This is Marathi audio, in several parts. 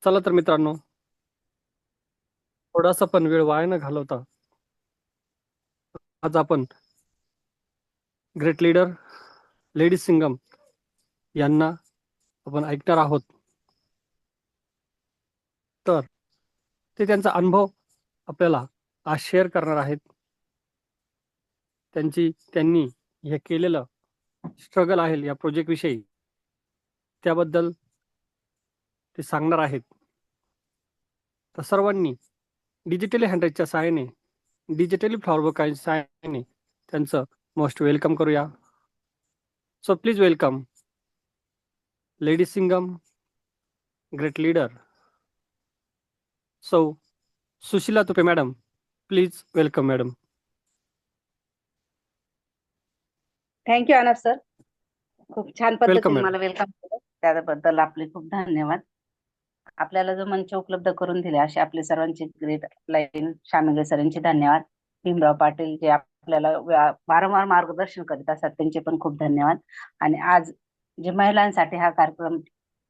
चला तर मित्रांनो, थोडासा पण वेळ वाया न घालवता आज आपण ग्रेट लीडर लेडी सिंगम यांना आपण ऐकणार आहोत. तर ते त्यांचा अनुभव आपल्याला आज शेअर करणार आहेत. त्यांनी हे केलेलं स्ट्रगल आहे या प्रोजेक्ट विषयी, त्याबद्दल ते सांगणार आहेत. तर सर्वांनी डिजिटली हँड्रेडच्या सहाय्याने, डिजिटली फ्लॉवर काइंच्या सहाय्याने त्यांचं मोस्ट वेलकम करूया. So please welcome lady Singam, great leader. So Sushila Tupe madam, please welcome madam. Thank you Anab sir. खूप छान वेलकम पद्धतीने मॅडम. मला वेलकम केलं, त्याबद्दल आपले खूप धन्यवाद. आपल्याला जो मंच उपलब्ध करून दिले असे आपले सर्वांचे ग्रेट लाईन शामिल सरांचे धन्यवाद. भीमराव पाटील जे आपल्याला वारंवार मार्गदर्शन करीत असतात त्यांचे पण खूप धन्यवाद. आणि आज जे महिलांसाठी हा कार्यक्रम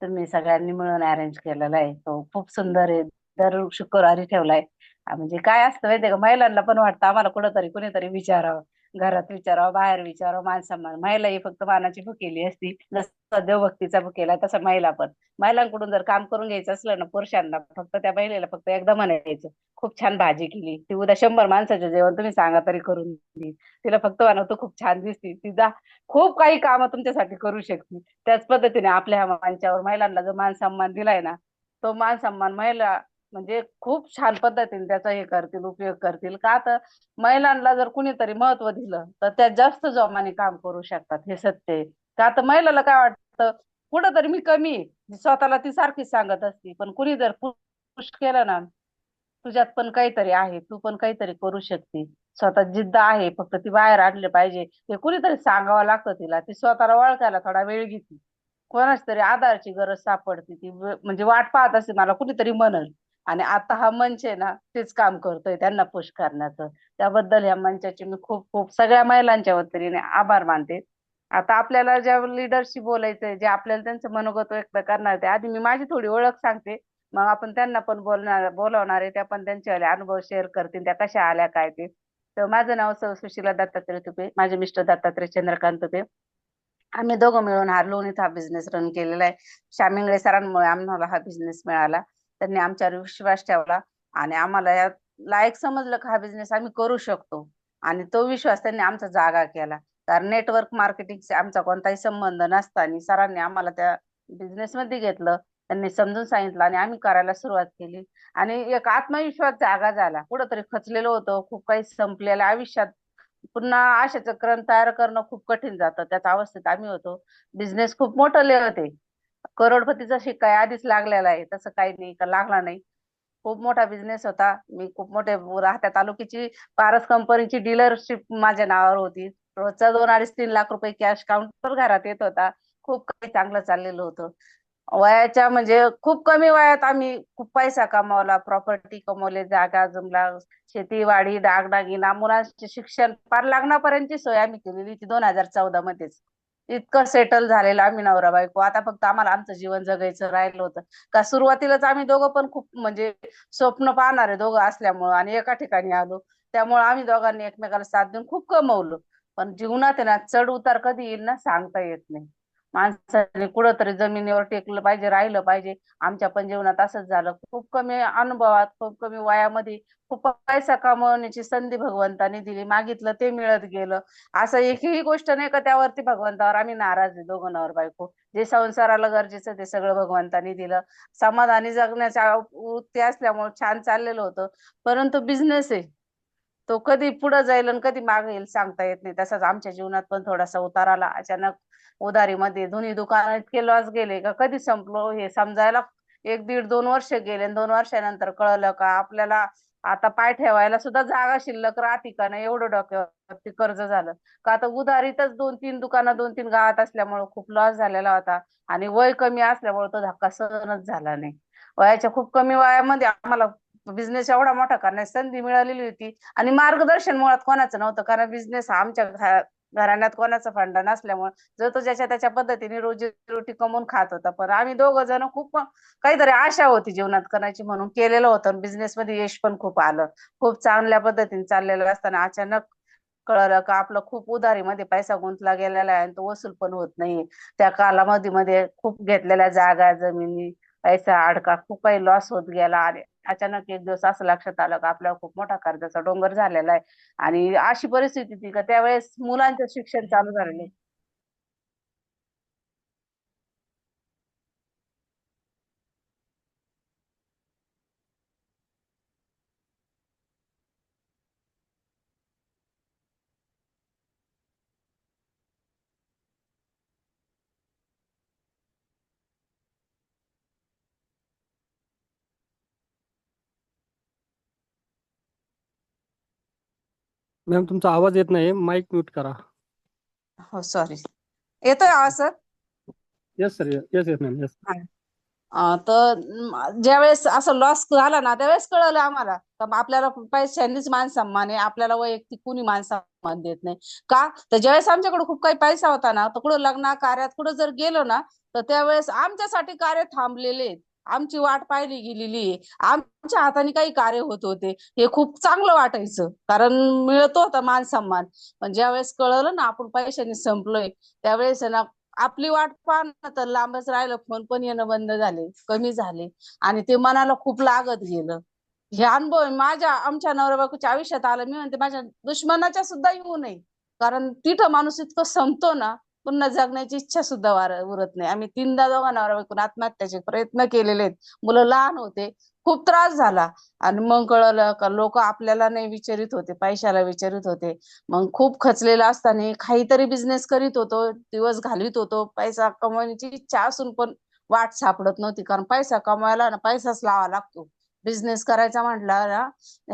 तुम्ही सगळ्यांनी मिळून अरेंज केलेला आहे तो खूप सुंदर आहे. दर शुक्रवारी ठेवलाय. म्हणजे काय असतं माहितीये का, महिलांना पण वाटतं आम्हाला कुठंतरी कुणीतरी विचारावं, घरात विचारावं, बाहेर विचारावं. मान सन्मान, महिला ही फक्त मानाची भुकेली असती. जसं देवभक्तीचा भुकेला तसा महिला पण. महिलांकडून जर काम करून घ्यायचं असलं ना पुरुषांना, फक्त त्या महिलेला फक्त एकदा म्हणायचं खूप छान भाजी केली, ती उद्या 100 माणसाचं जेवण तुम्ही सांगा तरी करून देईल. तिला फक्त म्हणा तू खूप छान दिसती, तिचा खूप काही काम तुमच्यासाठी करू शकते. त्याच पद्धतीने आपल्या ह्या मंचावर महिलांना जो मान सन्मान दिलाय ना, तो मान सन्मान महिला म्हणजे खूप छान पद्धतीने त्याचा हे करतील, उपयोग करतील. का तर महिलांना जर कुणीतरी महत्व दिलं तर त्या जास्त जोमाने काम करू शकतात, हे सत्य आहे. का तर महिलाला काय वाटतं कुठंतरी मी कमी आहे, स्वतःला ती सारखीच सांगत असती. पण कुणी जर पुश केलं ना, तुझ्यात पण काहीतरी आहे, तू पण काहीतरी करू शकते, स्वतः जिद्द आहे, फक्त ती बाहेर आणली पाहिजे, ते कुणीतरी सांगावं लागतं तिला. ती स्वतःला ओळखायला थोडा वेळ घेते, कोणाच तरी आधारची गरज सापडते. ती म्हणजे वाट पाहत असते मला कुणीतरी म्हणल. आणि आता हा मंच आहे ना तेच काम करतोय त्यांना पुश करण्याचं. त्याबद्दल या मंचाचे मी खूप खूप सगळ्या महिलांच्या वतीने आभार मानते. आता आपल्याला ज्या लीडरशी बोलायचंय, जे आपल्याला त्यांचं मनोगत व्यक्त करणार ते आधी मी माझी थोडी ओळख सांगते. मग आपण त्यांना पण बोलवणार आहे, त्या पण त्यांचे अनुभव शेअर करतील, त्या कशा आल्या काय ते. तर माझं नाव सुशीला दत्तात्रय तुपे, माझे मिस्टर दत्तात्रय चंद्रकांत तुपे. आम्ही दोघं मिळून हार्लोनीत हा बिझनेस रन केलेला आहे. श्यामिंगळे सरांमुळे आम्हाला हा बिझनेस मिळाला. त्यांनी आमच्यावर विश्वास ठेवला आणि आम्हाला या लायक समजलं का हा बिझनेस आम्ही करू शकतो. आणि तो विश्वास त्यांनी आमचा जागा केला. कारण नेटवर्क मार्केटिंगचा आमचा कोणताही संबंध नसताना सरांनी आम्हाला त्या बिझनेस मध्ये घेतलं. त्यांनी समजून सांगितलं आणि आम्ही करायला सुरुवात केली. आणि एक आत्मविश्वास जागा झाला. कुठंतरी खचलेलो होतो, खूप काही संपलेलं आयुष्यात पुन्हा आशाचं क्रम तयार करणं खूप कठीण जातं, त्याच्या अवस्थेत आम्ही होतो. बिझनेस खूप मोठे होते, करोडपतीचा शिक्का आधीच लागलेला आहे, तसं काही नाही का लागला नाही. खूप मोठा बिझनेस होता. मी खूप मोठे राहत्या तालुक्याची पारस कंपनीची डीलरशिप माझ्या नावावर होती. रोजचा 2-2.5-3 लाख रुपये कॅश काउंटर घरात येत होता. खूप काही चांगलं चाललेलं होतं. वयाच्या म्हणजे खूप कमी वयात आम्ही खूप पैसा कमावला, प्रॉपर्टी कमवले, जागा जमला, शेतीवाडी, दागदागिना, मुलांचे शिक्षण, पार लग्नापर्यंतची सोय आम्ही केलेली ती 2014 मध्येच. इतकं सेटल झालेलं आम्ही नवरा बायको. आता फक्त आम्हाला आमचं जीवन जगायचं राहिलं होतं. का सुरुवातीलाच आम्ही दोघं पण खूप म्हणजे स्वप्न पाहणारे दोघं असल्यामुळं आणि एका ठिकाणी आलो, त्यामुळे आम्ही दोघांनी एकमेकाला साथ देऊन खूप कमवलं. पण जीवनात आहे ना चढ उतार कधी येईल ना सांगता येत नाही. माणसाने कुठंतरी जमिनीवर टेकलं पाहिजे, राहिलं पाहिजे. आमच्या पण जीवनात असंच झालं. खूप कमी अनुभवात, खूप कमी वयामध्ये खूप पैसा कमवण्याची संधी भगवंताने दिली, मागितलं ते मिळत गेलं. असं एकही गोष्ट नाही का त्यावरती भगवंतावर आम्ही नाराज आहे दोघं नवर बायको. जे संसाराला गरजेचं ते सगळं भगवंतानी दिलं. समाधानी जगण्याच्या वृत्ती असल्यामुळे छान चाललेलं होतं. परंतु बिझनेस आहे, तो कधी पुढे जाईल आणि कधी मागे येईल सांगता येत नाही. तसंच आमच्या जीवनात पण थोडासा उतार आला अचानक. उधारीमध्ये दोन्ही दुकान इतके लॉस गेले का कधी संपलो हे समजायला 1-1.5-2 वर्ष गेले. 2 वर्षानंतर कळलं का आपल्याला आता पाय ठेवायला सुद्धा जागा शिल्लक राहते का नाही, एवढं डोक्यावरती कर्ज झालं. का आता उधारीतच 2-3 दुकानं 2-3 गावात असल्यामुळे खूप लॉस झालेला होता. आणि वय कमी असल्यामुळे तो धक्का सहनच झाला नाही. वयाच्या खूप कमी वयामध्ये आम्हाला बिझनेस एवढा मोठा करण्याची संधी मिळालेली होती. आणि मार्गदर्शन मुळात कोणाचं नव्हतं, कारण बिझनेस हा आमच्या घराण्यात कोणाचा फंडा नसल्यामुळे जो तो ज्याच्या त्याच्या पद्धतीने रोजी कमवून खात होता. पण आम्ही दोघं जण खूप काहीतरी आशा होती जीवनात करायची म्हणून केलेलं होतं. बिझनेस मध्ये यश पण खूप आलं. खूप चांगल्या पद्धतीने चाललेलं असताना अचानक कळलं का आपलं खूप उधारीमध्ये पैसा गुंतला गेलेला आहे आणि तो वसूल पण होत नाही. त्या कालामध्ये मध्ये खूप घेतलेल्या जागा, जमिनी, पैसा अडका खूप काही लॉस होत गेला. आणि अचानक एक दिवस असं लक्षात आलं का आपल्याला खूप मोठा कर्जाचा डोंगर झालेला आहे. आणि अशी परिस्थिती होती का त्यावेळेस मुलांचं शिक्षण चालू झालेलं. मॅम तुमचा आवाज येत नाही, माईक म्यूट करा. हो सॉरी. येतोय आवाज sir? Yes sir, yes yes ma'am, yes. तर ज्यावेळेस असं लॉस झाला ना त्यावेळेस कळलं आम्हाला तर आपल्याला पैशांनीच मान सन्मान आहे. आपल्याला वैयक्तिक कुणी मान सन्मान देत नाही. का तर ज्यावेळेस आमच्याकडे खूप काही पैसा होता ना तर कुठं लग्न कार्यात कुठं जर गेलो ना तर त्यावेळेस आमच्यासाठी कार्य थांबलेले आहेत. आमची वाट पाहिली गेलेली आहे. आमच्या हाताने काही कार्य होत होते. हे खूप चांगलं वाटायचं कारण मिळतो होता मान सन्मान. पण ज्यावेळेस कळलं ना आपण पैशाने संपलोय त्यावेळेस ना आपली वाट पाहणं तर लांबच राहिलं. फोन पण येणं बंद झाले, कमी झाले आणि ते मनाला खूप लागत गेलं. हे अनुभव माझ्या आमच्या नवरा बायकोच्या आयुष्यात आलं. मी म्हणते माझ्या दुश्मनाच्या सुद्धा येऊ नये. कारण तिथं माणूस इतकं संपतो ना पुन्हा जगण्याची इच्छा सुद्धा उरत नाही. आम्ही 3दा दोघा नवरा बायकोन आत्महत्याचे प्रयत्न केलेले आहेत. मुलं लहान होते, खूप त्रास झाला. आणि मग कळलं का लोक आपल्याला नाही विचारित होते, पैशाला विचारित होते. मग खूप खचलेला असताना काहीतरी बिझनेस करीत होतो, दिवस घालवित होतो. पैसा कमवण्याची इच्छा असून पण वाट सापडत नव्हती. कारण पैसा कमवायला ना पैसाच लावा लागतो. बिझनेस करायचा म्हटलं ना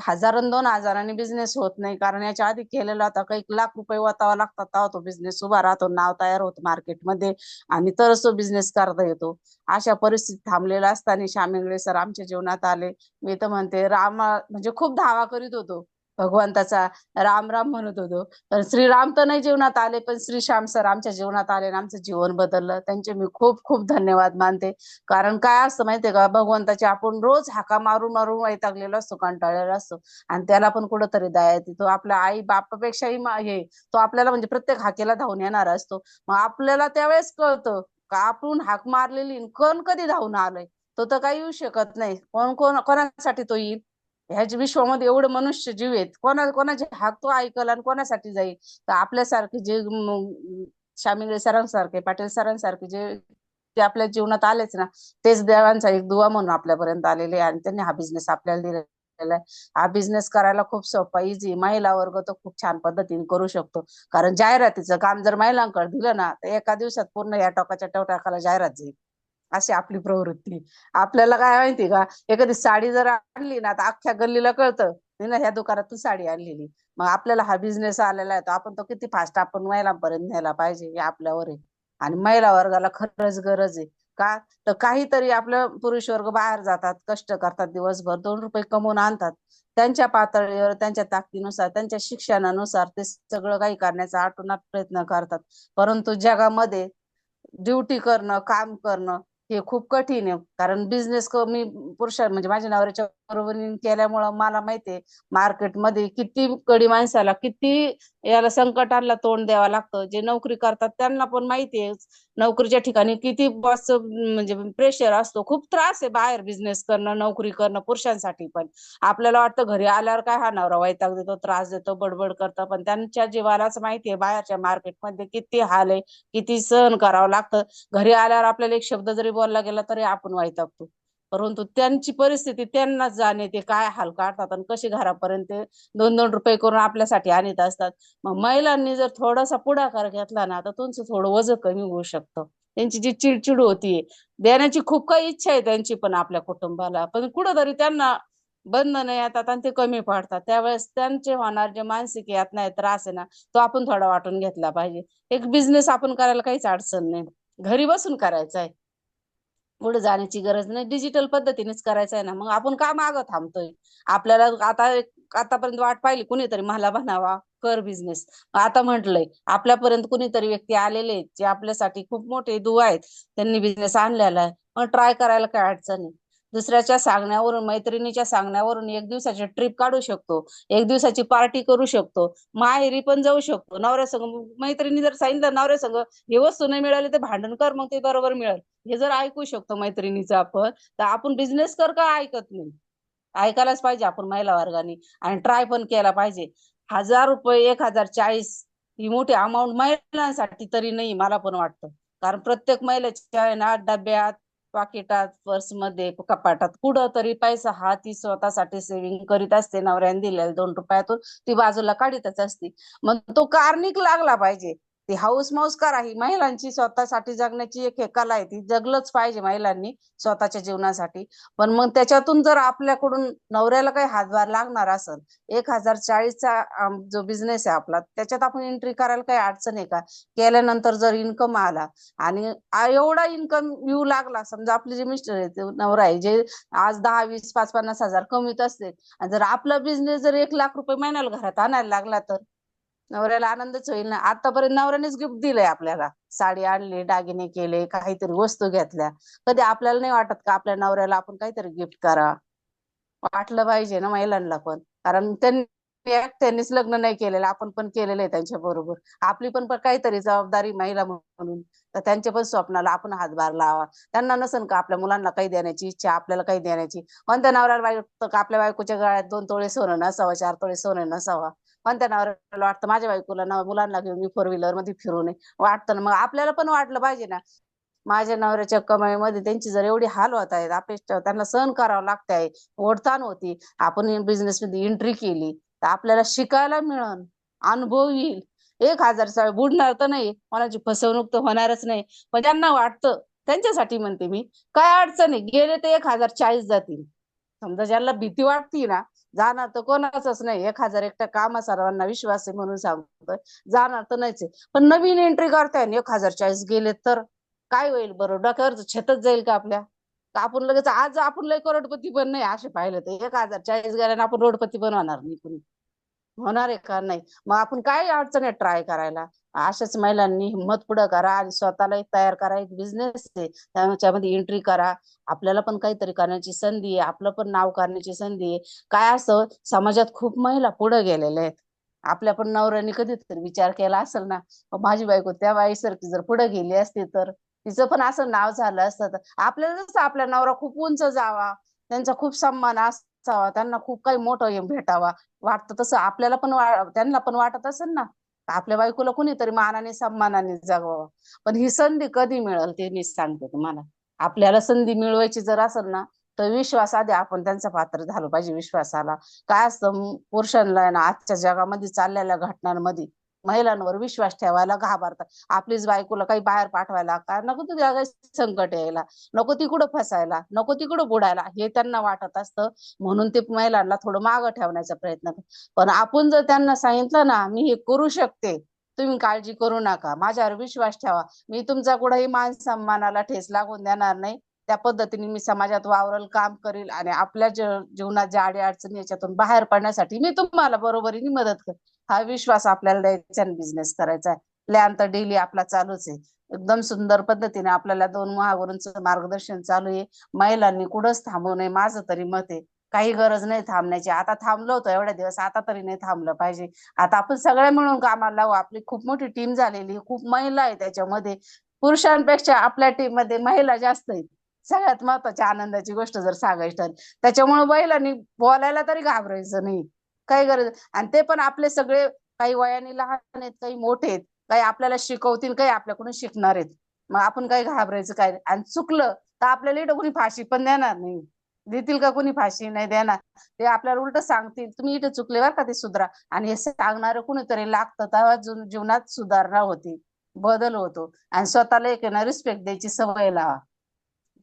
1000 आणि 2000 बिझनेस होत नाही. कारण याच्या आधी केलेला होता काही लाख रुपये वतावा लागतात तेव्हा तो बिझनेस उभा राहतो, नाव तयार होतं मार्केटमध्ये आणि तरच तो बिझनेस करता येतो. अशा परिस्थिती थांबलेला असताना श्याम सर आमच्या जीवनात आले. मी तर म्हणते म्हणजे खूप धावा करीत होतो भगवंताचा, राम राम म्हणत होतो. तर श्रीराम तर नाही जीवनात आले पण श्री श्याम सर आमच्या जीवनात आले आणि आमचं जीवन बदललं. त्यांचे मी खूप खूप धन्यवाद मानते. कारण काय असतं माहितीये का भगवंताची आपण रोज हाका मारून मारून वैतागलेलो असतो, कंटाळलेला असतो आणि त्याला पण कुठंतरी दया येते. तो आपल्या आई बापापेक्षाही हे तो आपल्याला म्हणजे प्रत्येक हाकेला धावून येणार असतो. मग आपल्याला त्यावेळेस कळतं का आपण हाक मारलेली कोण कधी धावून आलंय. तो तर काही येऊ शकत नाही. कोण कोण कोणासाठी तो येईल. ह्या विश्वामध्ये एवढे मनुष्य जीव आहेत, कोणाचे हाक तो ऐकल आणि कोणासाठी जाईल. तर आपल्यासारखे जे शामिळ सरांसारखे, पाटील सरांसारखे जे ते आपल्या जीवनात आलेच ना तेच देवांचा एक दुवा म्हणून आपल्यापर्यंत आलेले आणि त्यांनी हा बिझनेस आपल्याला दिलेला आहे. हा बिझनेस करायला खूप सोपा, इझी. महिला वर्ग तर खूप छान पद्धतीने करू शकतो. कारण जाहिरातीचं काम जर महिलांकडे दिलं ना तर एका दिवसात पूर्ण या टोकाच्या टोकाला जाहिरात जाईल. अशी आपली प्रवृत्ती. आपल्याला काय माहिती का एखादी साडी जर आणली ना तर अख्ख्या गल्लीला कळतं ना ह्या दुकानातून साडी आणलेली. मग आपल्याला हा बिझनेस आलेला आहे तो आपण तो किती फास्ट आपण महिलांपर्यंत न्यायला पाहिजे हे आपल्यावर आहे. आणि महिला वर्गाला खरंच गरज आहे. का तर काहीतरी आपलं पुरुष वर्ग बाहेर जातात, कष्ट करतात, दिवसभर 2 रुपये कमवून आणतात. त्यांच्या पातळीवर, त्यांच्या ताकदीनुसार, त्यांच्या शिक्षणानुसार ते सगळं काही करण्याचा आटोनाट प्रयत्न करतात. परंतु जगामध्ये ड्युटी करणं, काम करणं हे खूप कठीण आहे. कारण बिझनेस मी म्हणजे माझ्या नवऱ्याच्या बरोबरीने केल्यामुळं मला माहितीये मार्केटमध्ये किती कडी माणसाला किती याला संकटांना तोंड द्यावं लागतं. जे नोकरी करतात त्यांना पण माहितीये नोकरीच्या ठिकाणी किती बॉस म्हणजे प्रेशर असतो. खूप त्रास आहे बाहेर बिझनेस करणं, नोकरी करणं पुरुषांसाठी पण. आपल्याला वाटतं घरी आल्यावर काय हा नवरा वैताग देतो, त्रास देतो, बडबड करतो. पण त्यांच्या जीवालाच माहितीये बाहेरच्या मार्केटमध्ये किती हाल आहे, किती सहन करावं लागतं. घरी आल्यावर आपल्याला एक शब्द जरी बोलला गेला तरी आपण वैतागतो. परंतु त्यांची परिस्थिती त्यांनाच जाणे ते काय हाल काढतात आणि कशी घरापर्यंत 2-2 रुपये करून आपल्यासाठी आणत असतात. मग महिलांनी जर थोडासा पुढाकार घेतला ना तर तुमचं थोडं वजन कमी होऊ शकतं. त्यांची जी चिडचिड होतीये देण्याची खूप काही इच्छा आहे त्यांची पण आपल्या कुटुंबाला, पण कुठंतरी त्यांना बंधन येतात आणि ते कमी पडतात. त्यावेळेस त्यांचे होणार जे मानसिक यातना आहे, त्रास आहे ना तो आपण थोडा वाटून घेतला पाहिजे. एक बिझनेस आपण करायला काहीच अडचण नाही, घरी बसून करायचा आहे. पुढे जाण्याची गरज नाही, डिजिटल पद्धतीनेच करायचं आहे ना, मग आपण का मागं थांबतोय? आपल्याला आतापर्यंत वाट पाहिली कुणीतरी मला बनावा कर बिझनेस, आता म्हटलंय आपल्यापर्यंत कुणीतरी व्यक्ती आलेले आहेत जे आपल्यासाठी खूप मोठे दुआ आहेत, त्यांनी बिझनेस आणलेला आहे, मग ट्राय करायला काय अडचण आहे? दुसऱ्याच्या सांगण्यावरून, मैत्रिणीच्या सांगण्यावरून एक दिवसाची ट्रिप काढू शकतो, एक दिवसाची पार्टी करू शकतो, माहेरी पण जाऊ शकतो, नवऱ्या संग मैत्रिणी जर सांगितलं नवऱ्या संग हे वस्तू नाही मिळाली तर भांडण कर, मग ते बरोबर मिळेल, हे जर ऐकू शकतो मैत्रिणीचं आपण, तर आपण बिझनेस कर का ऐकत नाही? ऐकायलाच पाहिजे आपण महिला वर्गाने, आणि ट्राय पण केला पाहिजे. 1000 रुपये, 1040 ही मोठी अमाऊंट महिलांसाठी तरी नाही मला पण वाटतं, कारण प्रत्येक महिलेच्या आहे ना डब्यात, पाकिटात, पर्समध्ये, कपाटात कुठं तरी पैसा हा ती स्वतःसाठी सेव्हिंग करीत असते, नवऱ्याने दिलेल्या 2 रुपयातून ती बाजूला काढीतच असते. मग तो कार्निक लागला पाहिजे. ती हाऊस माऊस करा, ही महिलांची स्वतःसाठी जगण्याची एक हे कला आहे, ती जगलंच पाहिजे महिलांनी स्वतःच्या जीवनासाठी. पण मग त्याच्यातून जर आपल्याकडून नवऱ्याला काही हातभार लागणार असेल, 1040चा जो बिझनेस आहे आपला, त्याच्यात आपण एंट्री करायला काही अडचण आहे का? केल्यानंतर जर इन्कम आला आणि एवढा इन्कम येऊ लागला, समजा आपले जे मिस्टर आहे, ते नवरा आहे, जे आज 10, 20, 5, 50 हजार कमीत असते, आणि जर आपला बिझनेस जर 1 लाख रुपये महिन्याला घरात आणायला लागला, तर नवऱ्याला आनंदच होईल ना. आतापर्यंत नवऱ्यानेच गिफ्ट दिलंय आपल्याला, साडी आणली, दागिने केले, काहीतरी वस्तू घेतल्या, कधी आपल्याला नाही वाटत का आपल्या नवऱ्याला आपण काहीतरी गिफ्ट करा? वाटलं पाहिजे ना महिलांना पण, कारण त्यांनीच लग्न नाही केलेलं, आपण पण केलेलं आहे त्यांच्या बरोबर. आपली पण काहीतरी जबाबदारी महिला म्हणून, तर त्यांच्या पण स्वप्नाला आपण हातभार लावा. त्यांना नसन का आपल्या मुलांना काही देण्याची इच्छा, आपल्याला काही देण्याची? कोणत्या नवऱ्याला वाटतं का आपल्या बायकोच्या गळ्यात 2 तोळे सोनं नसावं, 4 तोळे सोनं नसावा? कोणत्या नवऱ्याला वाटतं माझ्या बायकोला मुलांना घेऊन मी 4 व्हीलर मध्ये फिरू नये? वाटतं ना. मग आपल्याला पण वाटलं पाहिजे ना. माझ्या नवऱ्याच्या कमाईमध्ये त्यांची जर एवढी हाल होत आहेत, अपेक्षा त्यांना सहन करावं लागतंय, ओढताण होती, आपण बिझनेस मध्ये एंट्री केली, तर आपल्याला शिकायला मिळन, अनुभव येईल. 1000 बुडणार तर नाही, कोणाची फसवणूक तर होणारच नाही. पण ज्यांना वाटतं त्यांच्यासाठी म्हणते मी, काय अडचण आहे, गेले ते 1040 जातील. समजा ज्यांना भीती वाटती ना, जाणार तर कोणाचंच नाही. 1000 एकट्या कामा सर्वांना विश्वास आहे म्हणून सांगतोय, जाणार तर नाहीच आहे. पण नवीन एंट्री करताय, 1040 गेले तर काय होईल बरं? डोक्यावर छतच जाईल का आपल्या? का आपण लगेच आज आपण लय करोडपती पण नाही, असे पाहिलं तर 1040 गेल्याने आपण रोडपती पण होणार नाही कुणी. होणार आहे का? नाही. मग आपण काय अडचण आहे ट्राय करायला? अशाच महिलांनी हिंमत पुढं करा आणि स्वतःला एक तयार करा, एक बिझनेस आहे त्याच्यामध्ये एंट्री करा. आपल्याला पण काहीतरी करण्याची संधी आहे, आपलं पण नाव करण्याची संधी आहे. काय असं समाजात खूप महिला पुढे गेलेल्या आहेत, आपल्या पण नवऱ्याने कधीतरी विचार केला असेल ना, माझी बायको त्या बाईसारखी जर पुढे गेली असती तर तिचं पण असं नाव झालं असतं. तर आपल्याला जसं आपला नवरा खूप उंच जावा, त्यांचा खूप सन्मान असावा, त्यांना खूप काही मोठं भेटावा वाटतं, तसं आपल्याला पण त्यांना पण वाटत असेल ना, आपल्या बायकोला कुणीतरी मानाने सन्मानाने जगवावं. पण ही संधी कधी मिळेल ते मी सांगते तुम्हाला. आपल्याला संधी मिळवायची जर असेल ना, तर विश्वास आधी आपण त्यांचा पात्र झालं पाहिजे, विश्वासाला. काय असतं, पुरुषांना आहे ना आजच्या जगामध्ये चाललेल्या घटनांमध्ये महिलांवर विश्वास ठेवायला घाबरतात. आपलीच बायकोला काही बाहेर पाठवायला, का नको तुझ्या काही संकट यायला, नको तिकडं फसायला, नको तिकडं बुडायला, हे त्यांना वाटत असतं. म्हणून ते महिलांना थोडं मागं ठेवण्याचा प्रयत्न करतात. पण आपण जर त्यांना सांगितलं ना, मी हे करू शकते, तुम्ही काळजी करू नका, माझ्यावर विश्वास ठेवा, मी तुमचा कुठेही मान सन्मानाला ठेच लागून देणार नाही, त्या पद्धतीने मी समाजात वावरल, काम करील, आणि आपल्या जीवनात ज्या अडी अडचणी याच्यातून बाहेर पडण्यासाठी मी तुम्हाला बरोबरीने मदत करेल, हा विश्वास आपल्याला द्यायचा आणि बिझनेस करायचा आहे. प्लॅन तर डेली आपला चालूच आहे. एकदम सुंदर पद्धतीने आपल्याला 2 महागुरूंचं मार्गदर्शन चालू आहे. महिलांनी कुठंच थांबू नये, माझं तरी मत आहे. काही गरज नाही थांबण्याची. आता थांबलो होतो एवढ्या दिवस, आता तरी नाही थांबलं पाहिजे. आता आपण सगळे मिळून कामाला लावू. आपली खूप मोठी टीम झालेली, खूप महिला आहे त्याच्यामध्ये. पुरुषांपेक्षा आपल्या टीम मध्ये महिला जास्त आहेत. सगळ्यात महत्वाची आनंदाची गोष्ट जर सांगायची तर, त्याच्यामुळे महिलांनी बोलायला तरी घाबरायचं नाही. काही गरज, आणि ते पण आपले सगळे, काही वयाने लहान आहेत, काही मोठे आहेत, काही आपल्याला शिकवतील, काही आपल्याकडून शिकणार आहेत. मग आपण काही घाबरायचं काय नाही. आणि चुकलं तर आपल्याला इथं कोणी फाशी पण देणार नाही. देतील का कोणी? फाशी नाही देणार. ते आपल्याला उलट सांगतील, तुम्ही इथे चुकले बरं का, ते सुधरा. आणि हे सांगणारं कुणीतरी लागतं, तेव्हा जीवनात सुधारणा होती, बदल होतो. आणि स्वतःला एक ना रिस्पेक्ट द्यायची सवय लावा.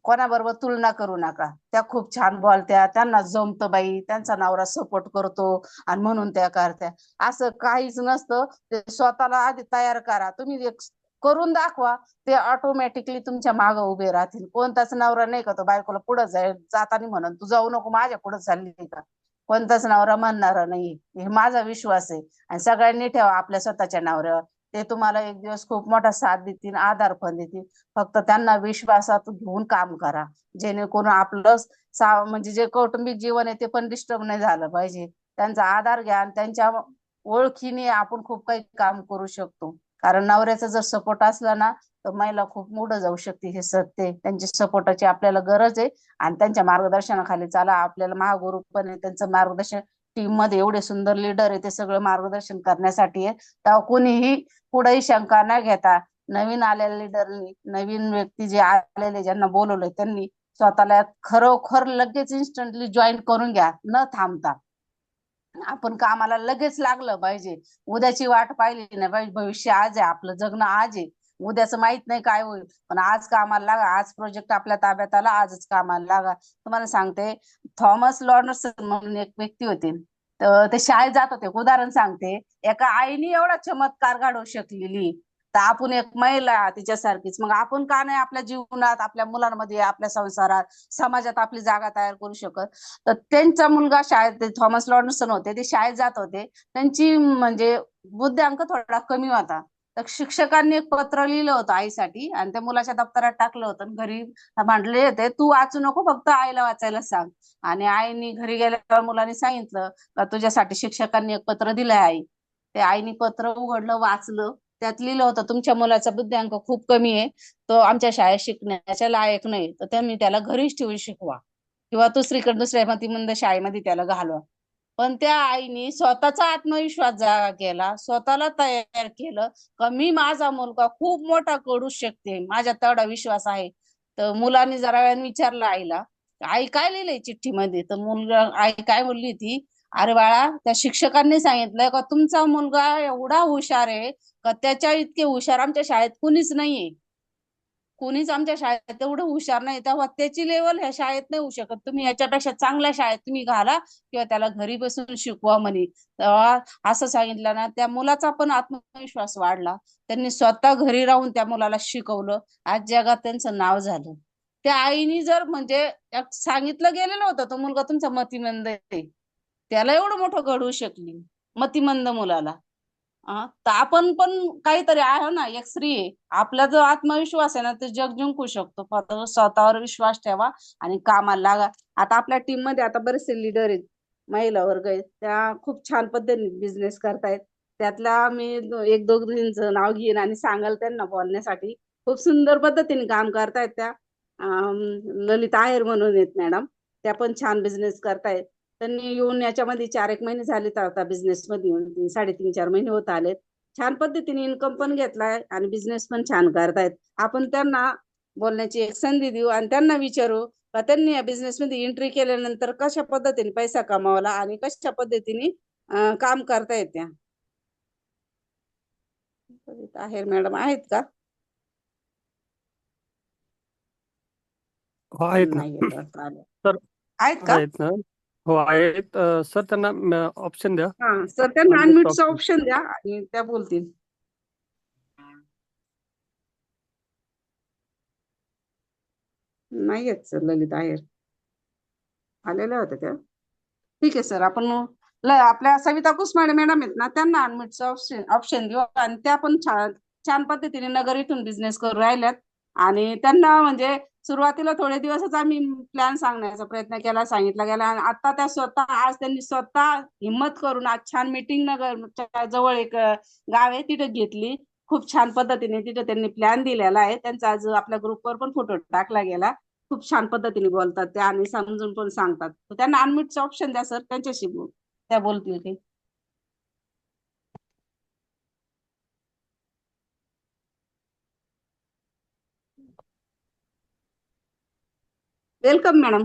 कोणाबरोबर तुलना करू नका. त्या खूप छान बोलत्या, त्यांना जमतं बाई, त्यांचा नवरा सपोर्ट करतो आणि म्हणून त्या करत्या, असं काहीच नसतं. ते स्वतःला आधी तयार करा. तुम्ही एक करून दाखवा, ते ऑटोमॅटिकली तुमच्या मागे उभे राहतील. कोणताच नवरा नाही का तो बायकोला पुढे जाताना म्हणून तू जाऊ नको माझ्या पुढे चालली का, कोणताच नवरा म्हणणारा नाही. हे माझा विश्वास आहे. आणि सगळ्यांनी ठेवा आपल्या स्वतःच्या नवऱ्यावर, ते तुम्हाला एक दिवस खूप मोठा साथ देतील, आधार पण देतील. फक्त त्यांना विश्वासात घेऊन काम करा, जेणेकरून आपलं म्हणजे जे कौटुंबिक जीवन आहे ते पण डिस्टर्ब नाही झालं पाहिजे. त्यांचा आधार घ्या आणि त्यांच्या ओळखीने आपण खूप काही काम करू शकतो. कारण नवऱ्याचा जर सपोर्ट असला ना तर महिला खूप पुढे जाऊ शकते. हे सत्य आहे. त्यांच्या सपोर्टाची आपल्याला गरज आहे आणि त्यांच्या मार्गदर्शनाखाली चाला. आपल्याला महागुरु पण आहे, त्यांचं मार्गदर्शन, टीम मध्ये एवढे सुंदर लीडर आहे, ते सगळं मार्गदर्शन करण्यासाठी आहे. तेव्हा कोणीही पुढेही शंका न घेता, नवीन आलेल्या लीडरनी, नवीन व्यक्ती जे आलेले ज्यांना बोलवलंय त्यांनी स्वतःला खरोखर लगेच इन्स्टंटली जॉईन करून घ्या, न थांबता. आपण कामाला लगेच लागलं पाहिजे. उद्याची वाट पाहिली नाही पाहिजे. भविष्य आज आहे, आपलं जगणं आज आहे. उद्याचं माहित नाही काय होईल, पण आज कामाला लागा. आज प्रोजेक्ट आपल्या ताब्यात आला, आजच कामाला लागा. तुम्हाला सांगते, थॉमस लॉर्नसन म्हणून एक व्यक्ती होते, तर ते शाळेत जात होते. उदाहरण सांगते, एका आईने एवढा चमत्कार घडवू शकलेली, तर आपण एक महिला तिच्यासारखीच, मग आपण का नाही आपल्या जीवनात, आपल्या मुलांमध्ये, आपल्या संसारात, समाजात आपली जागा तयार करू शकत. तर त्यांचा मुलगा शाळेत, ते थॉमस लॉर्नसन होते, ते शाळेत जात होते. त्यांची म्हणजे बुद्ध्यांक थोडा कमी होता. तर शिक्षकांनी एक पत्र लिहिलं होतं आईसाठी आणि त्या मुलाच्या दप्तरात टाकलं होतं. घरी म्हटले होते, तू वाचू नको, फक्त आईला वाचायला सांग. आणि आईनी घरी गेल्यावर मुलांनी सांगितलं का तुझ्यासाठी शिक्षकांनी एक पत्र दिलंय आई. ते आईनी पत्र उघडलं, वाचलं. त्यात लिहिलं होतं, तुमच्या मुलाचा बुद्ध्यांक खूप कमी आहे, तो आमच्या शाळेत शिकण्याच्या लायक नाही, तर तुम्ही त्याला घरीच ठेवून शिकवा किंवा दुसरीकडे दुसऱ्या मतिमंद शाळेमध्ये त्याला घालवा. पण त्या आईने स्वतःचा आत्मविश्वास जागा केला, स्वतःला तयार केलं का मी माझा मुलगा खूप मोठा करू शकते, माझ्या तेवढा विश्वास आहे. तर मुलांनी जरा वेळाने विचारलं आईला, आई काय लिहिलंय चिठ्ठीमध्ये, तर मुलगा, आई काय बोलली ती, अरे बाळा, त्या शिक्षकांनी सांगितलं का तुमचा मुलगा एवढा हुशार आहे का त्याच्या इतके हुशार आमच्या शाळेत कुणीच नाहीये. कोणीच आमच्या शाळेत एवढं हुशार नाही, तेव्हा त्याची लेवल ह्या शाळेत नाही होऊ शकत. तुम्ही याच्यापेक्षा चांगल्या शाळेत तुम्ही घाला किंवा त्याला घरी बसून शिकवा म्हणे. तेव्हा असं सांगितलं ना, त्या मुलाचा पण आत्मविश्वास वाढला. त्यांनी स्वतः घरी राहून त्या मुलाला शिकवलं. आज जगात त्यांचं नाव झालं. त्या आईनी जर म्हणजे सांगितलं गेलेलं होतं, तो मुलगा तुमचा मतिमंद आहे, त्याला एवढं मोठं घडवू शकली, मतिमंद मुलाला. तर आपण पण काहीतरी आहे ना, एक स्त्री आहे. आपला जो आत्मविश्वास आहे ना, ते जग जिंकू शकतो. फक्त स्वतःवर विश्वास ठेवा आणि कामाला लागा. आता आपल्या टीम मध्ये आता बरेचसे लीडर आहेत, महिला वर्ग आहेत, त्या खूप छान पद्धतीने बिझनेस करतायत. त्यातल्या मी एक दोघींचं नाव घेईन आणि सांगाल त्यांना बोलण्यासाठी. खूप सुंदर पद्धतीने काम करतायत त्या. ललिता आहेर म्हणून आहेत मॅडम, त्या पण छान बिझनेस करतायत. त्यांनी येऊन याच्यामध्ये 4 एक महिने झाले, तर आता बिझनेस मध्ये येऊन 3-3-4 महिने होत आलेत. छान पद्धतीने इन्कम पण घेतलाय आणि बिझनेस पण छान करतायत. आपण त्यांना बोलण्याची एक संधी देऊ आणि त्यांना विचारू का त्यांनी या बिझनेस मध्ये एंट्री केल्यानंतर कशा पद्धतीने पैसा कमावला आणि कशा पद्धतीने काम करतायत त्या. आहेर मॅडम आहेत का? हो, आहेत ना नाही येत वाटतं, आले. सर, आहेत का? आहेत ना. हो, आहेत सर. त्यांना ऑप्शन द्या, हा सर, त्यांना अनम्यूट अनम्यूटचा ऑप्शन. ऑप्शन द्या आणि त्या बोलतील. नाही येत सर, ललित आहेर आलेल्या होत्या त्या. ठीक आहे सर, आपण आपल्या सविता कुसमाडे मॅडम आहेत ना, त्यांना अनम्यूटचा ऑप्शन देऊ आणि त्या पण छान छान पद्धतीने नगर इथून बिझनेस करून राहिल्यात. आणि त्यांना म्हणजे सुरुवातीला थोडे दिवसच आम्ही प्लॅन सांगण्याचा प्रयत्न केला, सांगितला गेला, आणि आता त्या स्वतः, आज त्यांनी स्वतः हिंमत करून आज छान मीटिंग नगर जवळ एक गाव आहे तिथे घेतली. खूप छान पद्धतीने तिथे त्यांनी प्लॅन दिलेला आहे. त्यांचा आज आपल्या ग्रुपवर पण फोटो टाकला गेला. खूप छान पद्धतीने बोलतात त्या आणि समजून पण सांगतात. तर त्यांना अनम्यूटचं ऑप्शन द्या सर, त्यांच्याशी त्या बोलतील ते. Welcome madam.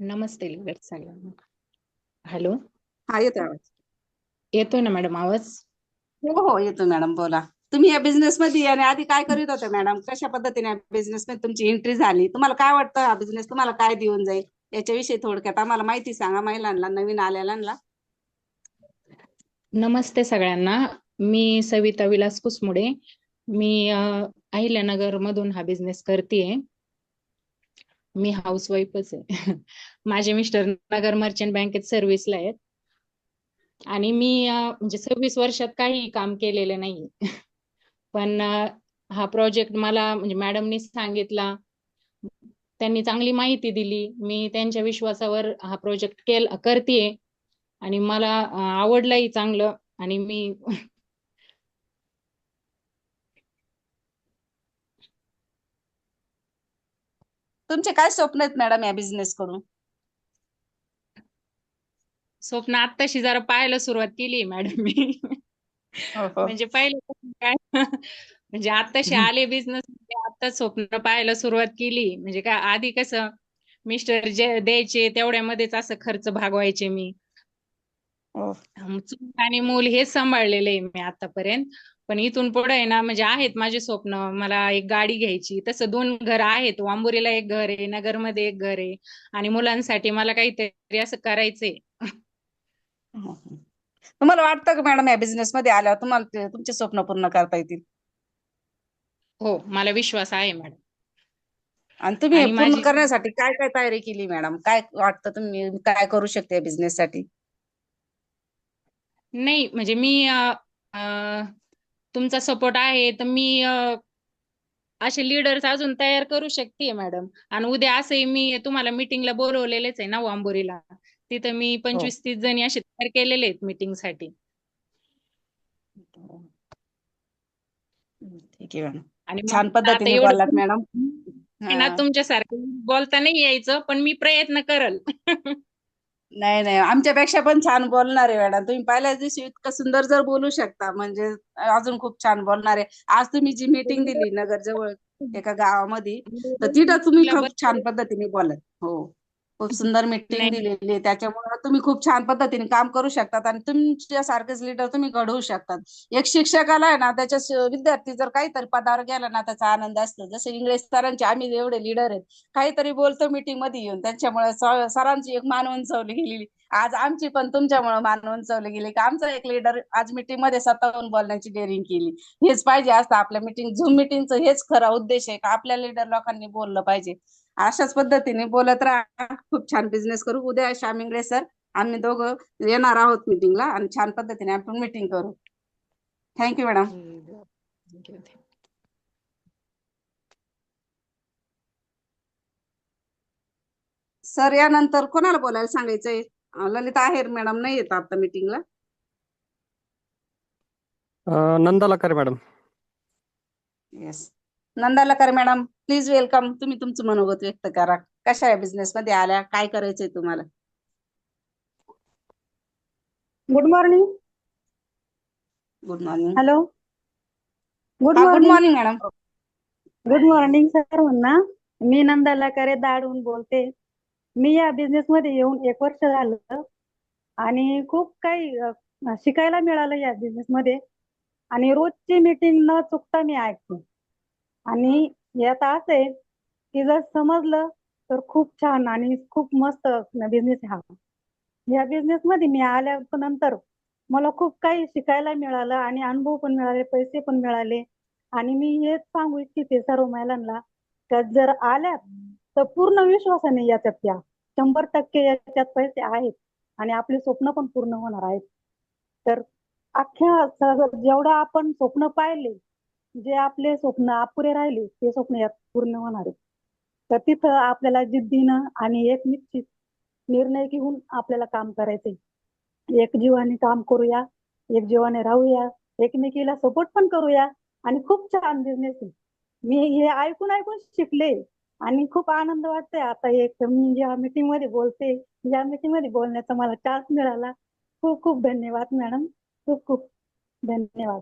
नमस्ते सगळ्यांना. हॅलो, हा, येतो आवाज. येतोय ना मॅडम आवाज? हो हो, येतो मॅडम, बोला. तुम्ही या बिझनेस मध्ये आणि आधी काय करीत होत्या मॅडम, कशा पद्धतीने बिझनेस मध्ये तुमची एंट्री झाली, तुम्हाला काय वाटतं हा बिझनेस तुम्हाला काय देऊन जाईल, याच्याविषयी थोडक्यात आम्हाला माहिती सांगा, महिलांना, नवीन आलेल्यांना. नमस्ते सगळ्यांना. मी सविता विलास कुसमुडे, मी अहिल्यानगर मधून हा बिझनेस करतेय. मी हाऊसवाईफच आहे. माझे मिस्टर नगर मर्चंट बँकेत सर्व्हिसला आहेत आणि मी म्हणजे 26 वर्षात काही काम केलेलं नाही. पण हा प्रोजेक्ट मला म्हणजे मॅडमनी सांगितला, त्यांनी चांगली माहिती दिली. मी त्यांच्या विश्वासावर हा प्रोजेक्ट करतेय आणि मला आवडलंही चांगलं आणि मी तुमचे काय स्वप्न आहेत मॅडम या बिझनेस कडून? स्वप्न आत्ताशी जरा पाहायला सुरुवात केली मॅडम मी. हो हो. म्हणजे पहिले काय म्हणजे आत्ताशी आले बिझनेस, आता स्वप्न पाहायला सुरुवात केली. म्हणजे काय आधी कसं मिस्टर जे द्यायचे तेवढ्यामध्येच असं खर्च भागवायचे मी. हो. चूल आणि मूल हेच सांभाळलेलं आहे मी आतापर्यंत. पण इथून पुढे आहे ना, म्हणजे आहेत माझे स्वप्न. मला एक गाडी घ्यायची. तसं 2 घर आहेत. वांबुरीला एक घर आहे, नगरमध्ये एक घर आहे आणि मुलांसाठी मला काहीतरी असं करायचंय. तुम्हाला वाटतं का मॅडम या बिझनेस मध्ये आल्यावर तुम्हाला तुमचे स्वप्न पूर्ण करता येतील? हो, मला विश्वास आहे मॅडम. आणि तुम्ही हे आणि पूर्ण माझी करण्यासाठी काय काय तयारी केली मॅडम? काय वाटतं तुम्ही काय करू शकते या बिझनेस साठी? नाही म्हणजे मी अ, तुमचा सपोर्ट आहे तर मी असे लीडर्स अजून तयार करू शकते मॅडम. आणि उद्या असंही मी तुम्हाला मीटिंगला बोलवलेलेच आहे ना वांबोरीला. तिथं मी हो. 25-30 जणी असे तयार केलेले आहेत मीटिंग साठी. ठीक आहे मॅडम. आणि छान मला आता पद्धतीने एवढं बोललात मॅडम. आहे ना हा. तुमच्यासारखं बोलता नाही यायचं, पण मी प्रयत्न करल. नाही नाही, आमच्यापेक्षा पण छान बोलणार आहे मॅडम. तुम्ही पहिल्याच दिवशी इतकं सुंदर जर बोलू शकता म्हणजे अजून खूप छान बोलणार आहे. आज तुम्ही जी मीटिंग दिली नगर जवळ एका गावामध्ये, तर तिथं तुम्ही खूप छान पद्धतीने बोलत. हो, खूप सुंदर मीटिंग नाही दिलेली आहे. त्याच्यामुळे तुम्ही खूप छान पद्धतीने काम करू शकतात आणि तुमच्यासारखेच लीडर तुम्ही घडवू शकतात. एक शिक्षकाला आहे ना त्याच्या विद्यार्थी जर काहीतरी पदावर गेला ना त्याचा आनंद असतो. जसे इंग्लिश सरांचे आम्ही एवढे लीडर आहेत, काहीतरी बोलतो मीटिंग मध्ये येऊन, त्यांच्यामुळे सरांची एक मान उंचावली गेलेली. आज आमची पण तुमच्यामुळे मान उंचावली गेली की आमचा एक लीडर आज मीटिंग मध्ये स्वतःहून बोलण्याची डेअरिंग केली. हेच पाहिजे असतं आपल्या मीटिंग, झूम मीटिंगचं हेच खरा उद्देश आहे का आपल्या लीडर लोकांनी बोललं पाहिजे. अशाच पद्धतीने बोलत राहा. खूप छान बिझनेस करू. उद्या शामिंगळे सर आम्ही दोघं येणार आहोत मीटिंगला आणि छान पद्धतीने आपण मीटिंग करू. Thank you madam. सर यानंतर कोणाला बोलायला सांगायचंय? ललिता आहेर मॅडम नाही येत आता मीटिंगला. Nanda Lakare madam. Yes, Nandalkar madam please welcome. तुम्ही तुमचं मनोगत व्यक्त करा. कशा या बिझनेस मध्ये आल्या, काय करायचंय तुम्हाला? Good morning. Good morning. Hello, good हा, good morning. Morning madam. Good morning सर्वांना. मी नंदा लकारे दाडून बोलते. मी या बिझनेस मध्ये येऊन 1 वर्ष झालं आणि खूप काही शिकायला मिळालं या बिझनेस मध्ये. आणि रोजची मीटिंग न चुकता मी ऐकते. आणि यात असं आहे की जर समजलं तर खूप छान आणि खूप मस्त बिझनेस हा. या बिझनेस मध्ये मी आल्यानंतर मला खूप काही शिकायला मिळालं आणि अनुभव पण मिळाले, पैसे पण मिळाले. आणि मी हेच सांगू इच्छिते सर्व महिलांना का जर आल्या तर पूर्ण विश्वासाने याच्यात या. 100% याच्यात पैसे आहेत आणि आपले स्वप्न पण पूर्ण होणार आहेत. तर जेवढं आपण स्वप्न पाहिले, जे आपले स्वप्न अपुरे राहिले ते स्वप्न यात पूर्ण होणार आहेत. तर तिथं आपल्याला जिद्दीनं आणि एक निश्चित निर्णय घेऊन आपल्याला काम करायचंय. एक जीवाने काम करूया, एक जीवाने राहूया, एकमेकीला सपोर्ट पण करूया आणि खूप छान बिझनेस आहे. मी हे ऐकून ऐकून शिकले आणि खूप आनंद वाटतोय. आता एक मी ज्या मीटिंग मध्ये बोलते, या मीटिंग मध्ये बोलण्याचा मला चान्स मिळाला. खूप खूप धन्यवाद मॅडम. खूप खूप धन्यवाद.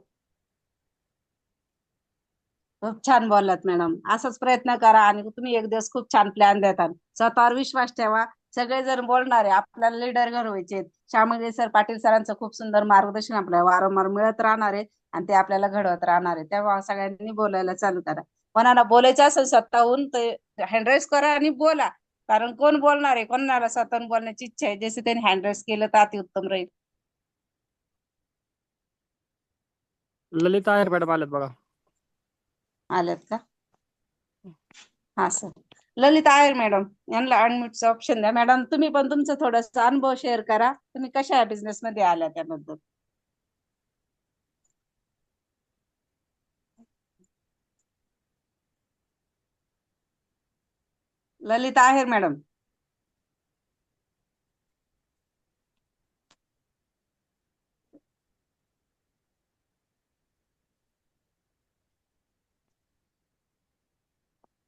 खूप छान बोललात मॅडम. असाच प्रयत्न करा आणि तुम्ही एक दिवस खूप छान प्लॅन देतात. स्वतःवर विश्वास ठेवा. सगळेजण बोलणारे आपल्याला लीडर घडवायचे. श्यामळे सर, पाटील सरांचं खूप सुंदर मार्गदर्शन आपल्याला वारंवार मिळत राहणार आहे आणि ते आपल्याला घडवत राहणार आहे. तेव्हा सगळ्यांनी बोलायला चालू करा. कोणाला बोलायचं असेल स्वतःहून तर हँड राईज करा आणि बोला. कारण कोण बोलणार आहे, कोणाला स्वतःहून बोलण्याची इच्छा आहे, जसे त्यांनी हँड राईज केलं तर अति उत्तम राहील. ललिता आहेर मॅडम आल्यात बघा. आल्यात का? हा सर. ललिता आहेर मॅडम, यांना अनम्यूटचं ऑप्शन द्या. मॅडम तुम्ही पण तुमचं थोडंसं अनुभव शेअर करा, तुम्ही कशा बिझनेस मध्ये आल्या त्याबद्दल. Lalita Aher madam.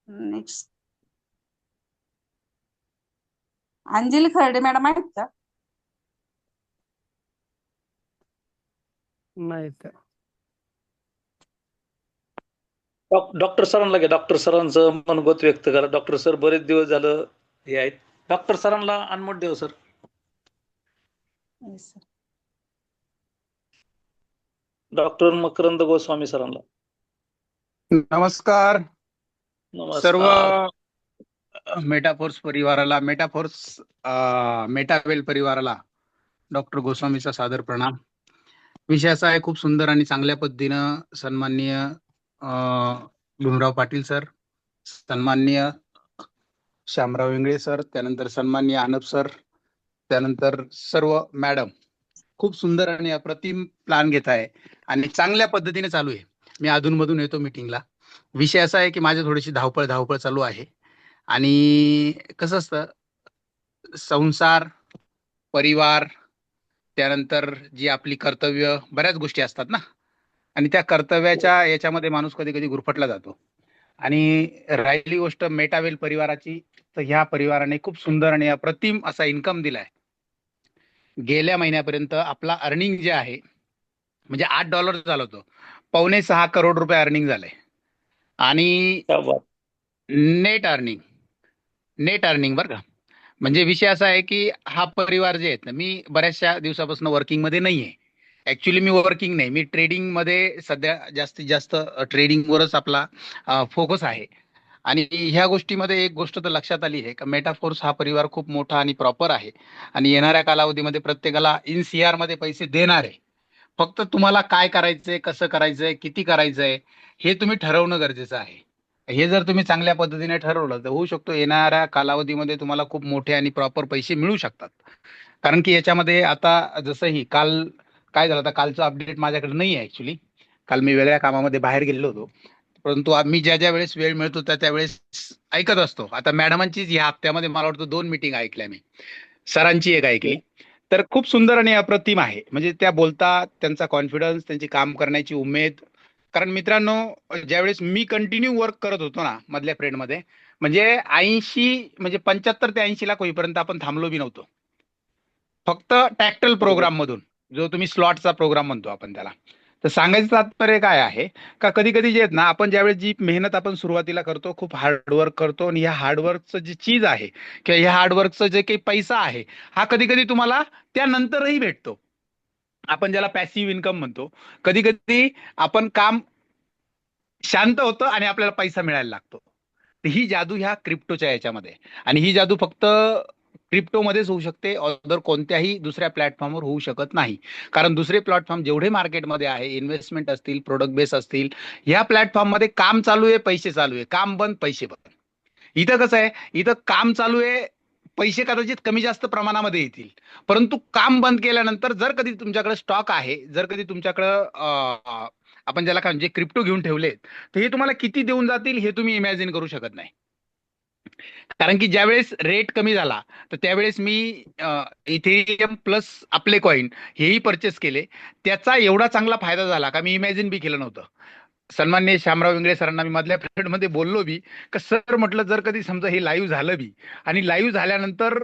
Next Anjali Kharde madam आहेत का? नाही त्या. डॉक्टर सरांना घ्या. डॉक्टर सरांचं मनोगत व्यक्त करा. डॉक्टर सर बरेच दिवस झालं हे आहेत. डॉक्टर सरांना Anmol Dev sir. Yes, sir. Doctor Makarand Goswami सरांना. नमस्कार सर्व नमस्कार. मेटाफोर्स परिवाराला, मेटावेल परिवाराला डॉक्टर गोस्वामीचा सादर प्रणाम. विषय असा आहे, खूप सुंदर आणि चांगल्या पद्धतीनं सन्माननीय भीमराव पाटील सर, सन्माननीय श्यामराव इंगळे सर, त्यानंतर सन्माननीय आनप सर, त्यानंतर सर्व मॅडम खूप सुंदर आणि अप्रतिम प्लॅन घेत आहे आणि चांगल्या पद्धतीने चालू आहे. मी अधूनमधून येतो मीटिंगला. विषय असा आहे की माझी थोडीशी धावपळ चालू आहे आणि कसं असतं, संसार, परिवार, त्यानंतर जी आपली कर्तव्य, बऱ्याच गोष्टी असतात ना, आणि त्या कर्तव्याच्या याच्यामध्ये माणूस कधी कधी गुरफटला जातो. आणि राहिली गोष्ट मेटावेल परिवाराची, तर ह्या परिवाराने खूप सुंदर आणि अप्रतिम असा इन्कम दिलाय. गेल्या महिन्यापर्यंत आपला अर्निंग जे आहे म्हणजे $8 झालं होतं, $5.25 करोड रुपये अर्निंग झालंय. आणि क्या बात. नेट अर्निंग बरं का. म्हणजे विषय असा आहे की हा परिवार जे आहेत ना, मी बऱ्याचशा दिवसापासून वर्किंग मध्ये नाहीये. ऍक्च्युली मी वर्किंग नाही, मी ट्रेडिंग मध्ये सध्या जास्तीत जास्त ट्रेडिंगवरच आपला फोकस आहे. आणि ह्या गोष्टीमध्ये एक गोष्ट तर लक्षात आली आहे का, मेटाफोर्स हा परिवार खूप मोठा आणि प्रॉपर आहे आणि येणाऱ्या कालावधीमध्ये प्रत्येकाला इन CR मध्ये पैसे देणार आहे. फक्त तुम्हाला काय करायचंय, कसं करायचंय, किती करायचंय हे तुम्ही ठरवणं गरजेचं आहे. हे जर तुम्ही चांगल्या पद्धतीने ठरवलं तर होऊ शकतो येणाऱ्या कालावधीमध्ये तुम्हाला खूप मोठे आणि प्रॉपर पैसे मिळू शकतात. कारण की याच्यामध्ये आता जसंही काल काय झालं, आता कालचं अपडेट माझ्याकडे नाही आहे ऍक्च्युली. काल मी वेगळ्या कामामध्ये बाहेर गेलेलो होतो, परंतु मी ज्या वेळेस वेळ मिळतो त्या वेळेस ऐकत असतो. आता मॅडमांचीच या हप्त्यामध्ये मला वाटतं 2 मीटिंग ऐकल्या मी, सरांची एक ऐकली. तर खूप सुंदर आणि अप्रतिम आहे. म्हणजे त्या बोलतात, त्यांचा कॉन्फिडन्स, त्यांची काम करण्याची उमेद. कारण मित्रांनो, ज्यावेळेस मी कंटिन्यू वर्क करत होतो ना मधल्या पिरियडमध्ये, म्हणजे 80 म्हणजे 75 ते 80 लाख होईपर्यंत आपण थांबलो बी नव्हतो, फक्त टॅक्टल प्रोग्राम मधून, जो तुम्ही स्लॉटचा प्रोग्राम म्हणतो आपण त्याला. तर सांगायचं तात्पर्य काय आहे का, कधी कधी जे आहेत ना, आपण ज्यावेळेस जी मेहनत आपण सुरुवातीला करतो, खूप हार्डवर्क करतो, आणि ह्या हार्डवर्कचं जी चीज आहे किंवा ह्या हार्डवर्कचं जे काही पैसा आहे, हा कधी कधी तुम्हाला त्यानंतरही भेटतो. आपण ज्याला पॅसिव्ह इन्कम म्हणतो. कधी कधी आपण काम शांत होतं आणि आपल्याला पैसा मिळायला लागतो. तर ही जादू ह्या क्रिप्टोच्या याच्यामध्ये, आणि ही जादू फक्त क्रिप्टोमध्येच होऊ शकते, अदर कोणत्याही दुसऱ्या प्लॅटफॉर्मवर होऊ शकत नाही. कारण दुसरे प्लॅटफॉर्म जेवढे मार्केटमध्ये आहे, इन्व्हेस्टमेंट असतील, प्रोडक्ट बेस असतील, ह्या प्लॅटफॉर्ममध्ये काम चालू आहे, पैसे चालू आहे, काम बंद, पैसे बंद. इथं कसं आहे, इथं काम चालू आहे, पैसे कदाचित कमी जास्त प्रमाणामध्ये येतील, परंतु काम बंद केल्यानंतर जर कधी तुमच्याकडे स्टॉक आहे, जर कधी तुमच्याकडं आपण ज्याला काय म्हणजे क्रिप्टो घेऊन ठेवलेत, तर हे तुम्हाला किती देऊन जातील हे तुम्ही इमॅजिन करू शकत नाही. कारण की ज्यावेळेस रेट कमी झाला, तर त्यावेळेस मी इथेरियम प्लस आपले कॉइन हेही परचेस केले. त्याचा एवढा चांगला फायदा झाला का मी इमॅजिन बी केलं नव्हतं. सन्माननीय श्यामराव इंगळे सरांना मी मधल्या पिरियडमध्ये बोललो बी का, सर म्हटलं जर कधी समजा हे लाईव्ह झालं बी, आणि लाईव्ह झाल्यानंतर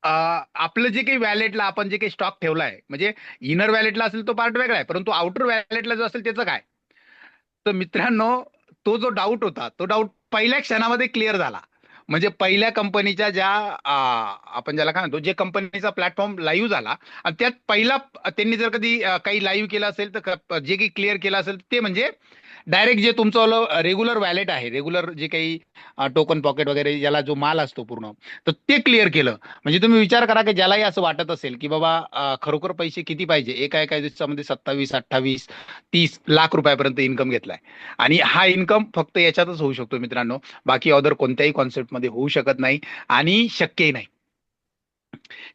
आपलं जे काही वॅलेटला आपण जे काही स्टॉक ठेवलाय, म्हणजे इनर वॅलेटला असेल तो पार्ट वेगळा आहे, परंतु आउटर वॅलेटला जो असेल त्याचं काय. तर मित्रांनो, तो जो डाऊट होता, तो डाऊट पहिल्या क्षणामध्ये क्लिअर झाला. म्हणजे पहिल्या कंपनीच्या ज्या आपण ज्याला काय म्हणतो, जे कंपनीचा प्लॅटफॉर्म लाईव्ह झाला, आणि त्यात पहिला त्यांनी जर कधी काही लाईव्ह केलं असेल, तर जे काही क्लिअर केलं असेल ते म्हणजे डायरेक्ट जे तुमचं रेग्युलर वॅलेट आहे, रेग्युलर जे काही टोकन पॉकेट वगैरे ज्याला जो माल असतो पूर्ण, तर ते क्लिअर केलं. म्हणजे तुम्ही विचार करा की ज्यालाही असं वाटत असेल की बाबा खरोखर पैसे किती पाहिजे, एका एका दिवसामध्ये 27, 28, 30 लाख रुपयापर्यंत इन्कम घेतलाय, आणि हा इन्कम फक्त याच्यातच होऊ शकतो मित्रांनो, बाकी अदर कोणत्याही कॉन्सेप्टमध्ये होऊ शकत नाही आणि शक्यही नाही.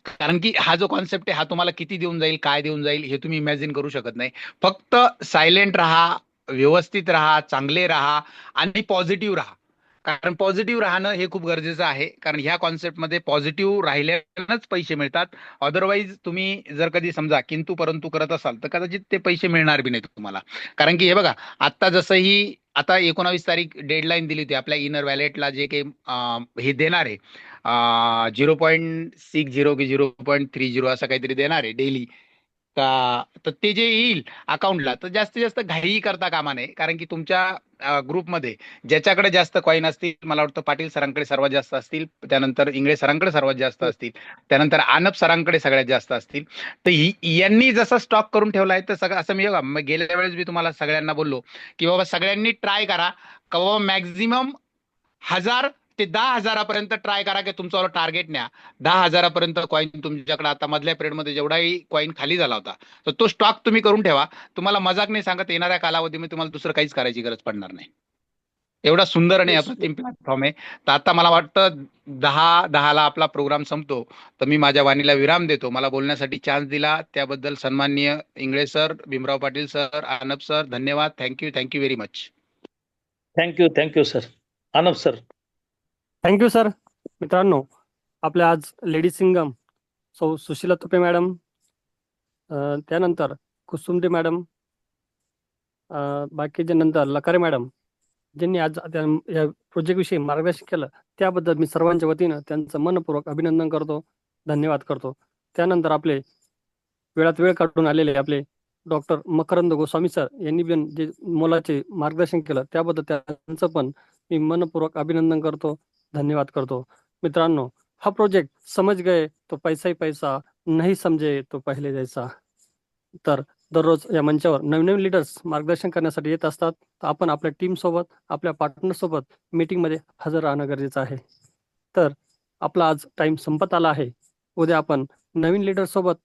कारण की हा जो कॉन्सेप्ट आहे हा तुम्हाला किती देऊन जाईल, काय देऊन जाईल हे तुम्ही इमॅजिन करू शकत नाही. फक्त सायलेंट राहा, व्यवस्थित राहा, चांगले राहा आणि पॉझिटिव्ह राहा. कारण पॉझिटिव्ह राहणं हे खूप गरजेचं आहे, कारण ह्या कॉन्सेप्टमध्ये पॉझिटिव्ह राहिल्यानंच पैसे मिळतात. अदरवाईज तुम्ही जर कधी समजा किंतु परंतु करत असाल तर कदाचित ते पैसे मिळणार बी नाहीत तुम्हाला. कारण की हे बघा, आता जसंही आता 19 तारीख डेडलाईन दिली होती आपल्या इनर वॅलेटला जे काही हे देणार आहे 0.60 की 0.30 असं काहीतरी देणार आहे डेली, तर ते जे येईल अकाउंटला, तर जास्तीत जास्त घाई करता कामा नये. कारण की तुमच्या ग्रुपमध्ये ज्याच्याकडे जास्त कॉईन असतील, मला वाटतं पाटील सरांकडे सर्वात जास्त असतील, त्यानंतर इंगळे सरांकडे सर्वात जास्त असतील, त्यानंतर आनप सरांकडे सगळ्यात जास्त असतील. तर यांनी जसा स्टॉक करून ठेवला आहे, तर सगळं असं मी बघा, गेल्या वेळेस मी तुम्हाला सगळ्यांना बोललो की बाबा सगळ्यांनी ट्राय करा का बाबा मॅक्झिमम 1000 ते 10,000 ट्राय करा की तुमचं टार्गेट न्या. 10,000 कॉईन तुमच्याकडे आता मधल्या पिरियडमध्ये जेवढाही कॉईन खाली झाला होता, तर तो स्टॉक तुम्ही करून ठेवा. तुम्हाला मजाक नाही सांगत, येणाऱ्या कालावधीमध्ये तुम्हाला दुसरं काहीच करायची गरज पडणार नाही. एवढा सुंदर आणि अप्रतिम प्लॅटफॉर्म आहे. तर आता मला वाटतं 10:10 आपला प्रोग्राम संपतो, तर मी माझ्या वाणीला विराम देतो. मला बोलण्यासाठी चान्स दिला त्याबद्दल सन्माननीय Ingle sir, Bhimrao Patil sir, Anap sir, धन्यवाद. Thank you very much. Thank you sir. Anap sir. Thank you sir. मित्रांनो, आपल्या आज लेडीज सिंगम सौ सुशीला तुपे मॅडम, त्यानंतर कुसुमडे मॅडम, बाकीच्या नंतर लकारे मॅडम, ज्यांनी आज या प्रोजेक्टविषयी मार्गदर्शन केलं, त्याबद्दल मी सर्वांच्या वतीनं त्यांचं मनपूर्वक अभिनंदन करतो, धन्यवाद करतो. त्यानंतर आपले वेळात वेळ काढून आलेले आपले डॉक्टर मकरंद गोस्वामी सर यांनी पण जे मोलाचे मार्गदर्शन केलं, त्याबद्दल त्यांचं पण मी मनपूर्वक अभिनंदन करतो, धन्यवाद करतो. मित्रांनो, हा प्रोजेक्ट समज गए तो पैसा ही पैसा, नाही समजे तो पहिले जैसा. तर दररोज या मंचावर नवीन नवीन लीडर्स मार्गदर्शन करण्यासाठी येत असतात. तर आपण आपल्या टीम सोबत, आपल्या पार्टनर सोबत मीटिंगमध्ये हजर राहणं गरजेचं आहे. तर आपला आज टाइम संपत आला आहे. उद्या आपण नवीन लीडर सोबत